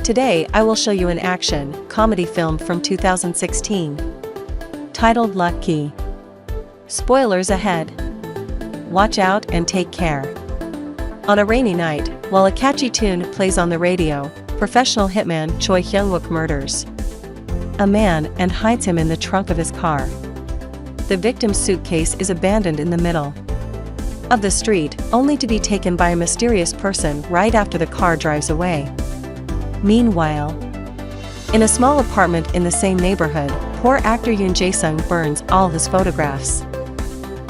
Today I will show you an action, comedy film from 2016. Titled Lucky. Spoilers ahead. Watch out and take care. On a rainy night, while a catchy tune plays on the radio, professional hitman Choi Hyung-wook murders a man and hides him in the trunk of his car. The victim's suitcase is abandoned in the middle of the street, only to be taken by a mysterious person right after the car drives away. Meanwhile, in a small apartment in the same neighborhood, poor actor Yoon Jae-sung burns all his photographs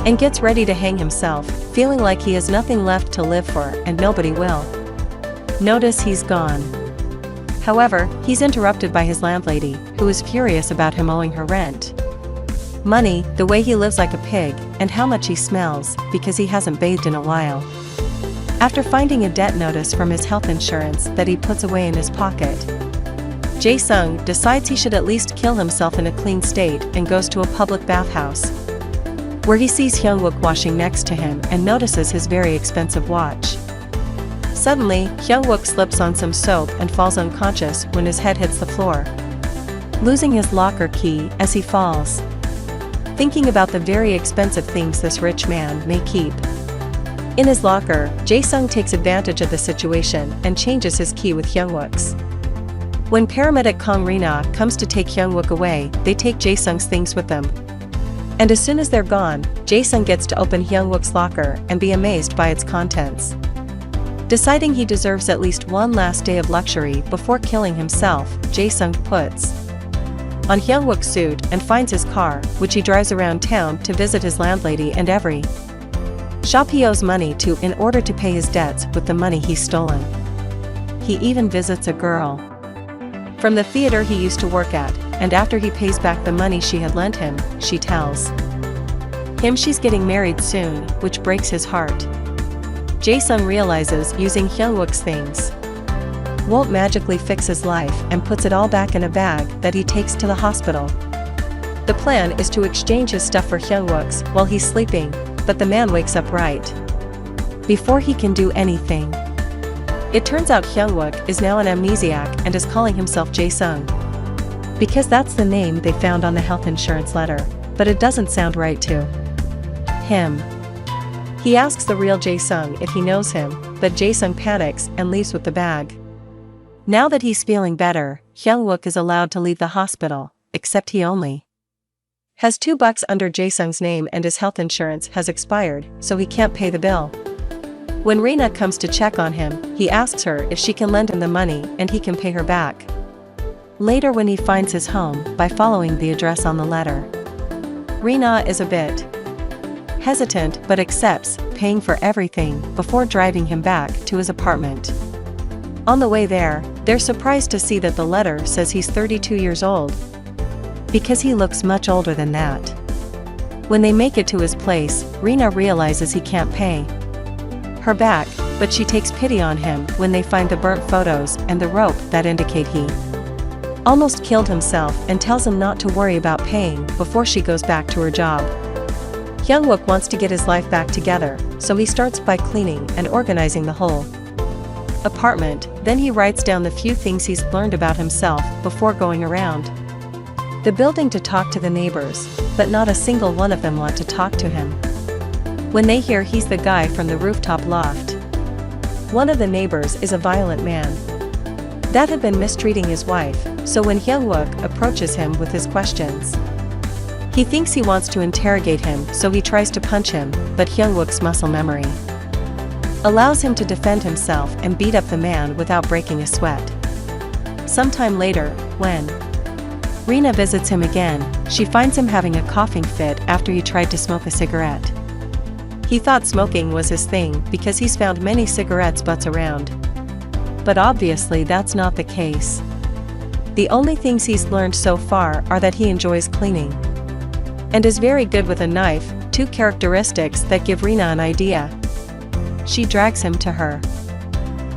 and gets ready to hang himself, feeling like he has nothing left to live for and nobody will notice he's gone. However, he's interrupted by his landlady, who is furious about him owing her rent, money, the way he lives like a pig, and how much he smells, because he hasn't bathed in a while. After finding a debt notice from his health insurance that he puts away in his pocket, Jae-sung decides he should at least kill himself in a clean state and goes to a public bathhouse, where he sees Hyung-wook washing next to him and notices his very expensive watch. Suddenly, Hyung-wook slips on some soap and falls unconscious when his head hits the floor, losing his locker key as he falls. Thinking about the very expensive things this rich man may keep in his locker, Jae-sung takes advantage of the situation and changes his key with Hyung-wook's. When paramedic Kang Rina comes to take Hyung-wook away, they take Jae-sung's things with them. And as soon as they're gone, Jae-sung gets to open Hyung-wook's locker and be amazed by its contents. Deciding he deserves at least one last day of luxury before killing himself, Jae-sung puts on Hyung-wook's suit and finds his car, which he drives around town to visit his landlady and every shop he owes money to in order to pay his debts with the money he's stolen. He even visits a girl from the theater he used to work at, and after he pays back the money she had lent him, she tells him she's getting married soon, which breaks his heart. Jae-sung realizes using Hyung-wook's things won't magically fix his life and puts it all back in a bag that he takes to the hospital. The plan is to exchange his stuff for Hyung-wook's while he's sleeping, but the man wakes up right before he can do anything. It turns out Hyung-wook is now an amnesiac and is calling himself Jae-sung, because that's the name they found on the health insurance letter, but it doesn't sound right to him. He asks the real Jae-sung if he knows him, but Jae-sung panics and leaves with the bag. Now that he's feeling better, Hyung-wook is allowed to leave the hospital, except he only has $2 under Jae-sung's name and his health insurance has expired, so he can't pay the bill. When Rina comes to check on him, he asks her if she can lend him the money and he can pay her back later when he finds his home by following the address on the letter. Rina is a bit hesitant but accepts paying for everything before driving him back to his apartment. On the way there, they're surprised to see that the letter says he's 32 years old, because he looks much older than that. When they make it to his place, Rina realizes he can't pay her back, but she takes pity on him when they find the burnt photos and the rope that indicate he almost killed himself and tells him not to worry about paying before she goes back to her job. Hyung-wook wants to get his life back together, so he starts by cleaning and organizing the whole apartment, then he writes down the few things he's learned about himself before going around the building to talk to the neighbors, but not a single one of them want to talk to him. When they hear he's the guy from the rooftop loft, one of the neighbors is a violent man that had been mistreating his wife, so when Hyung-wook approaches him with his questions, he thinks he wants to interrogate him, so he tries to punch him, but Hyung-wook's muscle memory allows him to defend himself and beat up the man without breaking a sweat. Sometime later, when Rina visits him again, she finds him having a coughing fit after he tried to smoke a cigarette. He thought smoking was his thing because he's found many cigarettes butts around. But obviously that's not the case. The only things he's learned so far are that he enjoys cleaning and is very good with a knife, two characteristics that give Rina an idea. She drags him to her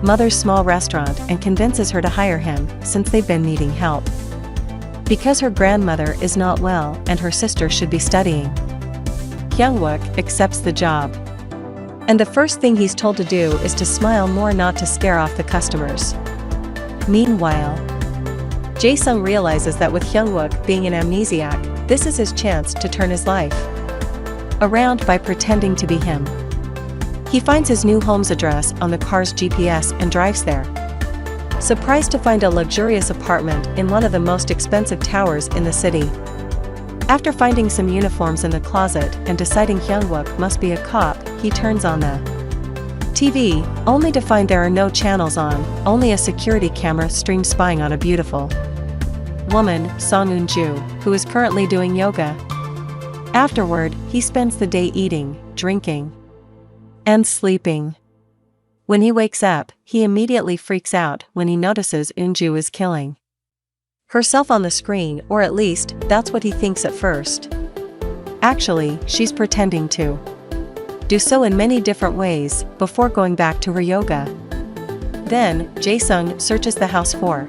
mother's small restaurant and convinces her to hire him since they've been needing help, because her grandmother is not well and her sister should be studying. Hyung-wook accepts the job, and the first thing he's told to do is to smile more, not to scare off the customers. Meanwhile, Jae-sung realizes that with Hyung-wook being an amnesiac, this is his chance to turn his life around by pretending to be him. He finds his new home's address on the car's GPS and drives there, surprised to find a luxurious apartment in one of the most expensive towers in the city. After finding some uniforms in the closet and deciding Hyung-wook must be a cop, he turns on the TV, only to find there are no channels on, only a security camera stream spying on a beautiful woman, Song Eun-ju, who is currently doing yoga. Afterward, he spends the day eating, drinking, and sleeping. When he wakes up, he immediately freaks out when he notices Eun-ju is killing herself on the screen, or at least, that's what he thinks at first. Actually, she's pretending to do so in many different ways, before going back to her yoga. Then, Jae-sung searches the house for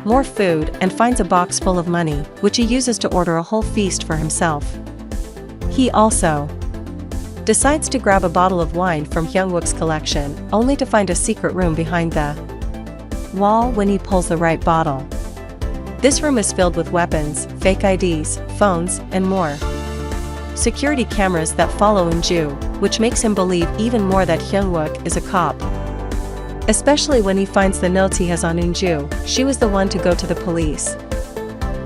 more food and finds a box full of money, which he uses to order a whole feast for himself. He also decides to grab a bottle of wine from Hyung-wook's collection, only to find a secret room behind the wall when he pulls the right bottle. This room is filled with weapons, fake IDs, phones, and more security cameras that follow Eun-ju, which makes him believe even more that Hyung-wook is a cop. Especially when he finds the notes he has on Eun-ju, she was the one to go to the police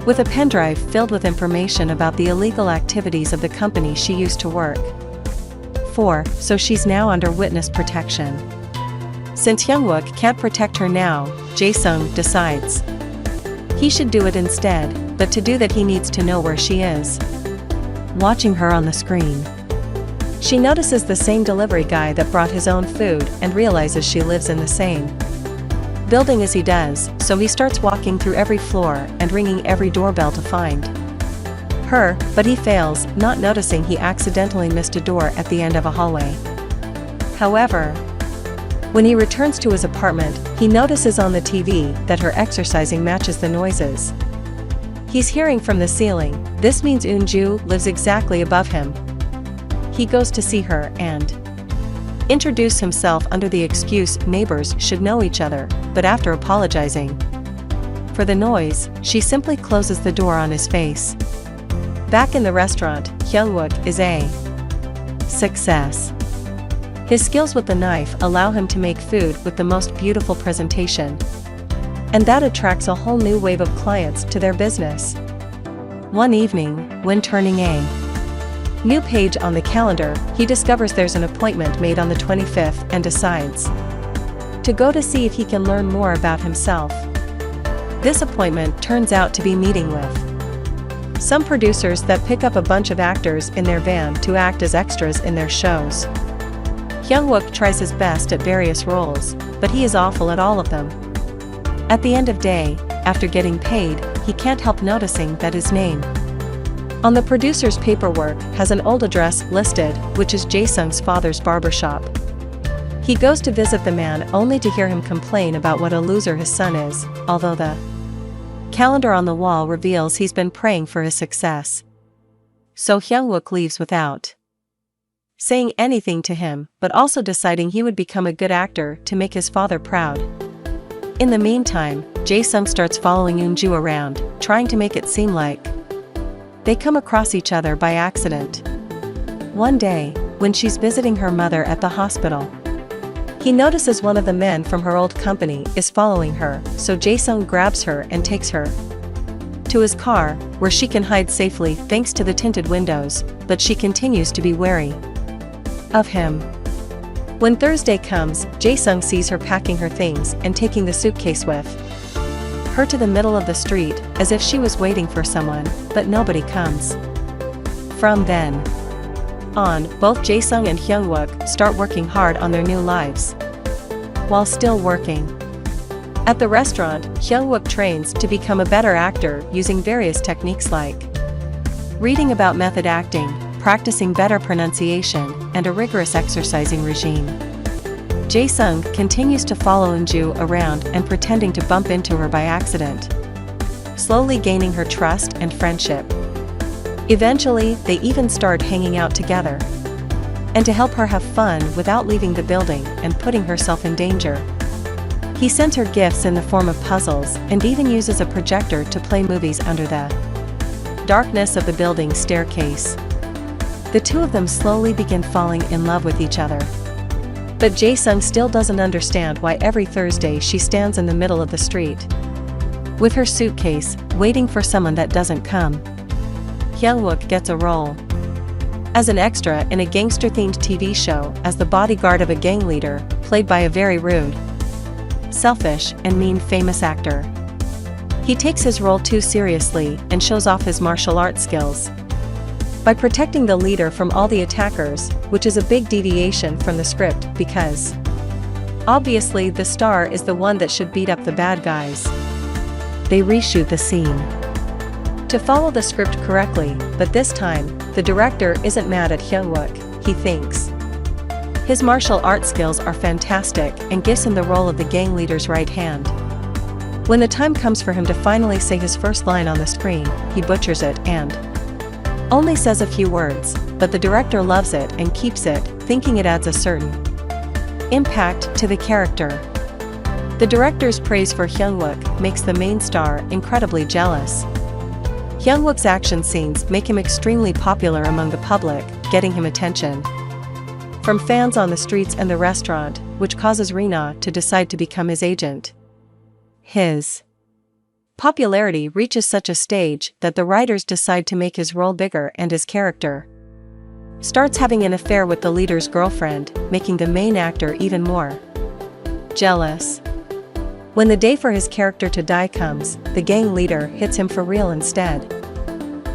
with a pen drive filled with information about the illegal activities of the company she used to work for, so she's now under witness protection. Since Hyung-wook can't protect her now, Jae-sung decides he should do it instead, but to do that he needs to know where she is. Watching her on the screen, she notices the same delivery guy that brought his own food and realizes she lives in the same building as he does, so he starts walking through every floor and ringing every doorbell to find her, but he fails, not noticing he accidentally missed a door at the end of a hallway. However, when he returns to his apartment, he notices on the TV that her exercising matches the noises he's hearing from the ceiling. This means Eun-ju lives exactly above him. He goes to see her and introduce himself under the excuse neighbors should know each other, but after apologizing for the noise, she simply closes the door on his face. Back in the restaurant, Hyung-wook is a success. His skills with the knife allow him to make food with the most beautiful presentation, and that attracts a whole new wave of clients to their business. One evening, when turning a new page on the calendar, he discovers there's an appointment made on the 25th and decides to go to see if he can learn more about himself. This appointment turns out to be meeting with some producers that pick up a bunch of actors in their van to act as extras in their shows. Hyung-wook tries his best at various roles, but he is awful at all of them. At the end of day, after getting paid, he can't help noticing that his name on the producer's paperwork has an old address listed, which is Jae-sung's father's barbershop. He goes to visit the man only to hear him complain about what a loser his son is, although the calendar on the wall reveals he's been praying for his success. So Hyung-wook leaves without saying anything to him, but also deciding he would become a good actor to make his father proud. In the meantime, Jae-sung starts following Eun-ju around, trying to make it seem like they come across each other by accident. One day, when she's visiting her mother at the hospital, he notices one of the men from her old company is following her, so Jae-sung grabs her and takes her to his car, where she can hide safely thanks to the tinted windows, but she continues to be wary of him. When Thursday comes, Jae-sung sees her packing her things and taking the suitcase with her to the middle of the street, as if she was waiting for someone, but nobody comes. From then on, both Jae-sung and Hyung-wook start working hard on their new lives. While still working at the restaurant, Hyung-wook trains to become a better actor using various techniques like reading about method acting, practicing better pronunciation, and a rigorous exercising regime. Jae-sung continues to follow Eun-ju around and pretending to bump into her by accident, slowly gaining her trust and friendship. Eventually, they even start hanging out together, and to help her have fun without leaving the building and putting herself in danger. He sends her gifts in the form of puzzles and even uses a projector to play movies under the darkness of the building's staircase. The two of them slowly begin falling in love with each other. But Jae-sung still doesn't understand why every Thursday she stands in the middle of the street with her suitcase, waiting for someone that doesn't come. Hyung-wook gets a role as an extra in a gangster-themed TV show as the bodyguard of a gang leader, played by a very rude, selfish, and mean famous actor. He takes his role too seriously and shows off his martial arts skills by protecting the leader from all the attackers, which is a big deviation from the script because obviously the star is the one that should beat up the bad guys. They reshoot the scene to follow the script correctly, but this time, the director isn't mad at Hyung-wook. He thinks his martial arts skills are fantastic and gives him the role of the gang leader's right hand. When the time comes for him to finally say his first line on the screen, he butchers it and only says a few words, but the director loves it and keeps it, thinking it adds a certain impact to the character. The director's praise for Hyung-wook makes the main star incredibly jealous. Hyung-wook's action scenes make him extremely popular among the public, getting him attention from fans on the streets and the restaurant, which causes Rina to decide to become his agent. His popularity reaches such a stage that the writers decide to make his role bigger and his character starts having an affair with the leader's girlfriend, making the main actor even more jealous. When the day for his character to die comes, the gang leader hits him for real instead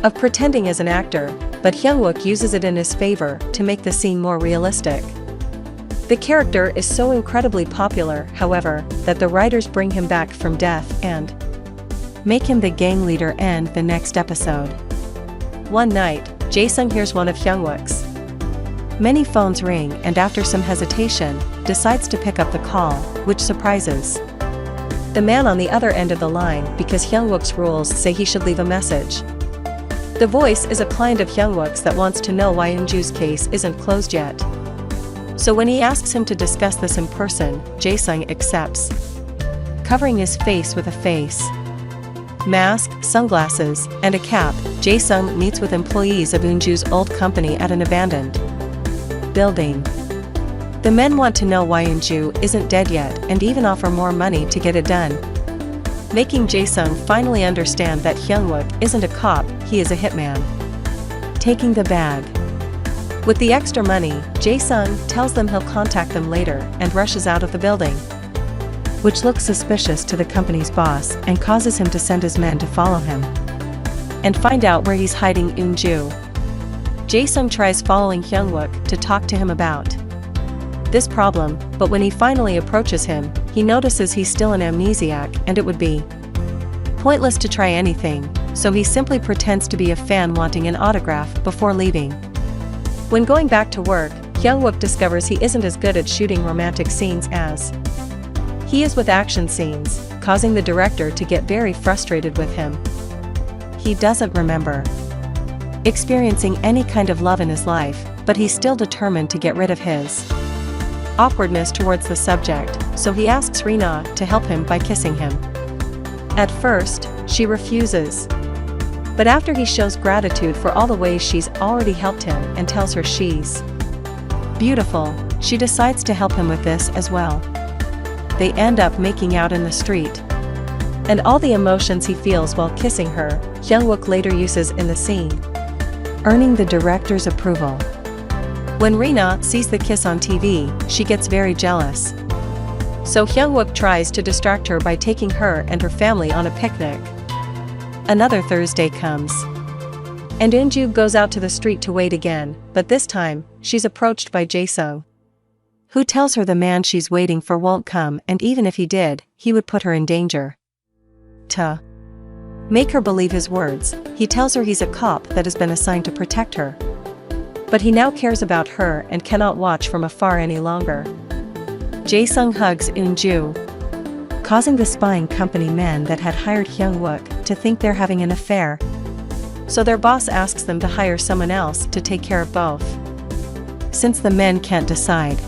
of pretending as an actor, but Hyung-wook uses it in his favor to make the scene more realistic. The character is so incredibly popular, however, that the writers bring him back from death and make him the gang leader and the next episode. One night, Jae-sung hears one of Hyung-wook's many phones ring and after some hesitation, decides to pick up the call, which surprises the man on the other end of the line because Hyung-wook's rules say he should leave a message. The voice is a client of Hyung-wook's that wants to know why Eunju's case isn't closed yet. So when he asks him to discuss this in person, Jae-sung accepts, covering his face with a face mask, sunglasses, and a cap. Jae-sung meets with employees of Eunju's old company at an abandoned building. The men want to know why Eunju isn't dead yet and even offer more money to get it done, making Jae-sung finally understand that Hyung-wook isn't a cop, he is a hitman. Taking the bag. With the extra money, Jae-sung tells them he'll contact them later and rushes out of the building, which looks suspicious to the company's boss and causes him to send his men to follow him and find out where he's hiding Eunju. Jae-sung tries following Hyung-wook to talk to him about this problem, but when he finally approaches him, he notices he's still an amnesiac and it would be pointless to try anything, so he simply pretends to be a fan wanting an autograph before leaving. When going back to work, Hyung-wook discovers he isn't as good at shooting romantic scenes as he is with action scenes, causing the director to get very frustrated with him. He doesn't remember experiencing any kind of love in his life, but he's still determined to get rid of his awkwardness towards the subject, so he asks Rina to help him by kissing him. At first, she refuses. But after he shows gratitude for all the ways she's already helped him and tells her she's beautiful, she decides to help him with this as well. They end up making out in the street. And all the emotions he feels while kissing her, Hyung-wook later uses in the scene, earning the director's approval. When Rina sees the kiss on TV, she gets very jealous. So Hyung-wook tries to distract her by taking her and her family on a picnic. Another Thursday comes, and Eunju goes out to the street to wait again, but this time, she's approached by Jae-sung, who tells her the man she's waiting for won't come and even if he did, he would put her in danger. To make her believe his words, he tells her he's a cop that has been assigned to protect her. But he now cares about her and cannot watch from afar any longer. Jae-sung hugs Eunju, causing the spying company men that had hired Hyung-wook to think they're having an affair. So their boss asks them to hire someone else to take care of both, since the men can't decide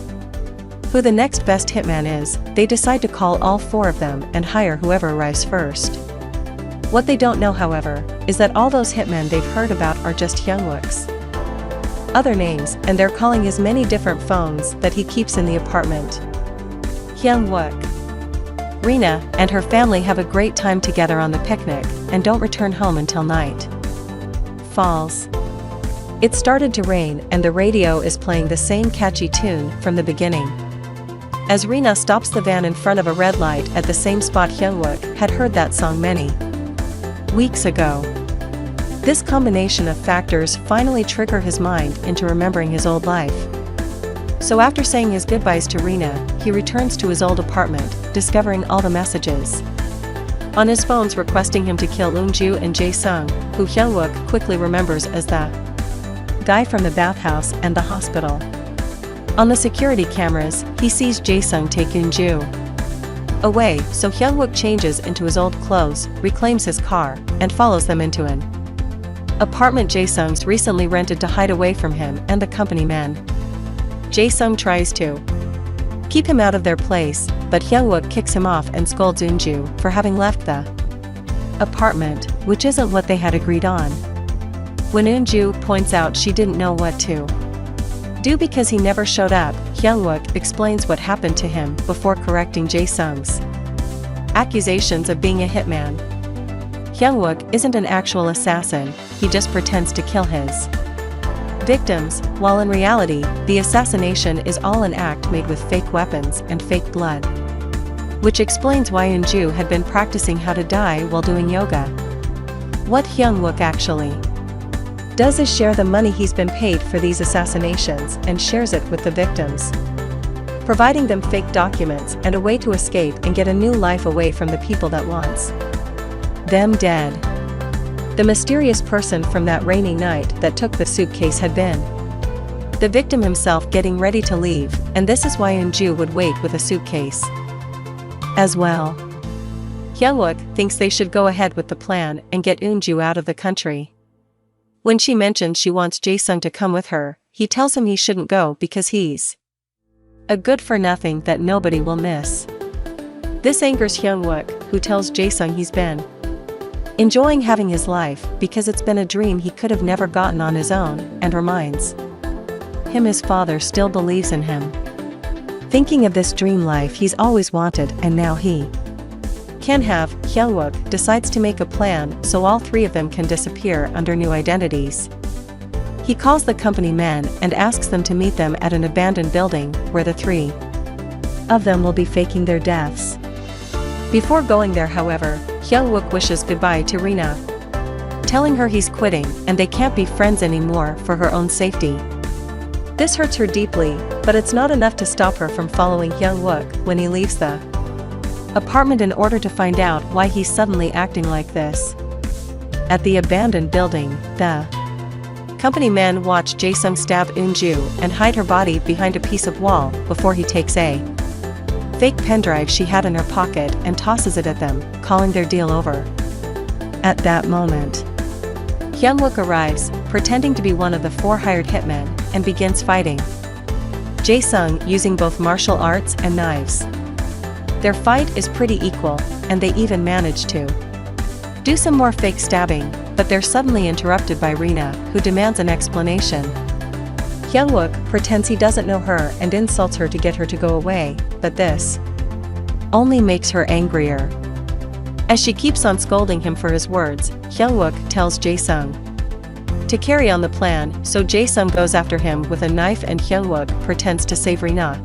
who the next best hitman is, they decide to call all 4 of them and hire whoever arrives first. What they don't know, however, is that all those hitmen they've heard about are just Hyung-wook's other names, and they're calling as many different phones that he keeps in the apartment. Hyung-wook. Rina and her family have a great time together on the picnic and don't return home until night falls. It started to rain and the radio is playing the same catchy tune from the beginning. As Rina stops the van in front of a red light at the same spot Hyung-wook had heard that song many weeks ago. This combination of factors finally trigger his mind into remembering his old life. So after saying his goodbyes to Rina, he returns to his old apartment, discovering all the messages on his phones requesting him to kill Eunju and Jae-sung, who Hyung-wook quickly remembers as the guy from the bathhouse and the hospital. On the security cameras, he sees Jae-sung take Eunju away, so Hyung-wook changes into his old clothes, reclaims his car, and follows them into an apartment Jae-sung's recently rented to hide away from him and the company men. Jae-sung tries to keep him out of their place, but Hyung-wook kicks him off and scolds Eunju for having left the apartment, which isn't what they had agreed on. When Eunju points out she didn't know what to do because he never showed up, Hyung-wook explains what happened to him before correcting Jae-sung's accusations of being a hitman. Hyung-wook isn't an actual assassin, he just pretends to kill his victims, while in reality, the assassination is all an act made with fake weapons and fake blood. Which explains why Eunju had been practicing how to die while doing yoga. What Hyung-wook actually does is share the money he's been paid for these assassinations and shares it with the victims, providing them fake documents and a way to escape and get a new life away from the people that wants them dead. The mysterious person from that rainy night that took the suitcase had been the victim himself getting ready to leave, and this is why Eunju would wait with a suitcase as well. Hyung-wook thinks they should go ahead with the plan and get Eunju out of the country. When she mentions she wants Jae-sung to come with her, he tells him he shouldn't go because he's a good-for-nothing that nobody will miss. This angers Hyung-wook, who tells Jae-sung he's been enjoying having his life because it's been a dream he could have never gotten on his own, and reminds him his father still believes in him. Thinking of this dream life he's always wanted and now he can have, Hyung-wook decides to make a plan so all 3 of them can disappear under new identities. He calls the company men and asks them to meet them at an abandoned building where the 3 of them will be faking their deaths. Before going there, however, Hyung-wook wishes goodbye to Rina, telling her he's quitting and they can't be friends anymore for her own safety. This hurts her deeply, but it's not enough to stop her from following Hyung-wook when he leaves the apartment in order to find out why he's suddenly acting like this. At the abandoned building, the company men watch Jae-sung stab Eunju and hide her body behind a piece of wall before he takes a fake pendrive she had in her pocket and tosses it at them, calling their deal over. At that moment, Hyung-wook arrives, pretending to be one of the 4 hired hitmen, and begins fighting Jae-sung using both martial arts and knives. Their fight is pretty equal, and they even manage to do some more fake stabbing, but they're suddenly interrupted by Rina, who demands an explanation. Hyung-wook pretends he doesn't know her and insults her to get her to go away, but this only makes her angrier. As she keeps on scolding him for his words, Hyung-wook tells Jae-sung to carry on the plan, so Jae-sung goes after him with a knife and Hyung-wook pretends to save Rina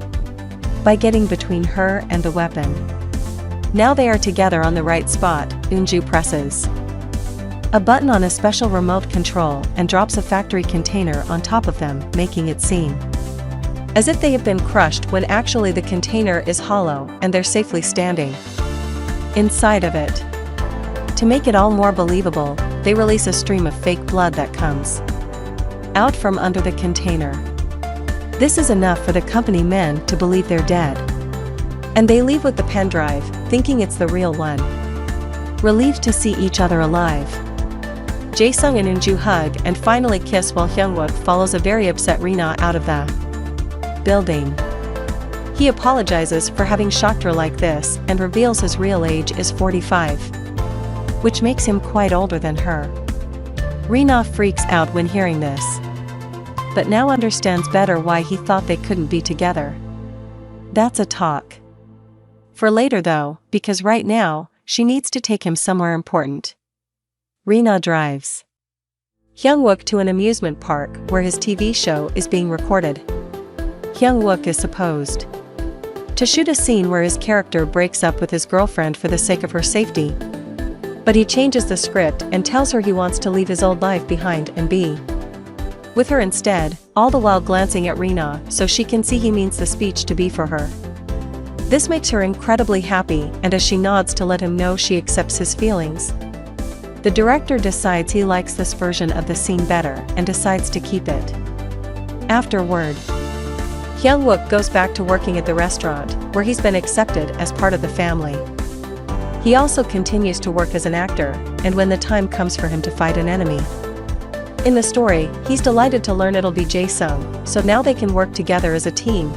by getting between her and the weapon. Now they are together on the right spot, Eunju presses a button on a special remote control and drops a factory container on top of them, making it seem as if they have been crushed when actually the container is hollow and they're safely standing inside of it. To make it all more believable, they release a stream of fake blood that comes out from under the container. This is enough for the company men to believe they're dead, and they leave with the pen drive, thinking it's the real one. Relieved to see each other alive, Jae-sung and Eunju hug and finally kiss while Hyung-wook follows a very upset Rina out of the building. He apologizes for having shocked her like this and reveals his real age is 45, which makes him quite older than her. Rina freaks out when hearing this, but now understands better why he thought they couldn't be together. That's a talk for later though, because right now, she needs to take him somewhere important. Rina drives Hyung-wook to an amusement park where his TV show is being recorded. Hyung-wook is supposed to shoot a scene where his character breaks up with his girlfriend for the sake of her safety, but he changes the script and tells her he wants to leave his old life behind and be with her instead, all the while glancing at Rina so she can see he means the speech to be for her. This makes her incredibly happy, and as she nods to let him know she accepts his feelings, the director decides he likes this version of the scene better and decides to keep it. Afterward, Hyung-wook goes back to working at the restaurant, where he's been accepted as part of the family. He also continues to work as an actor, and when the time comes for him to fight an enemy in the story, he's delighted to learn it'll be Jae-sung, so now they can work together as a team,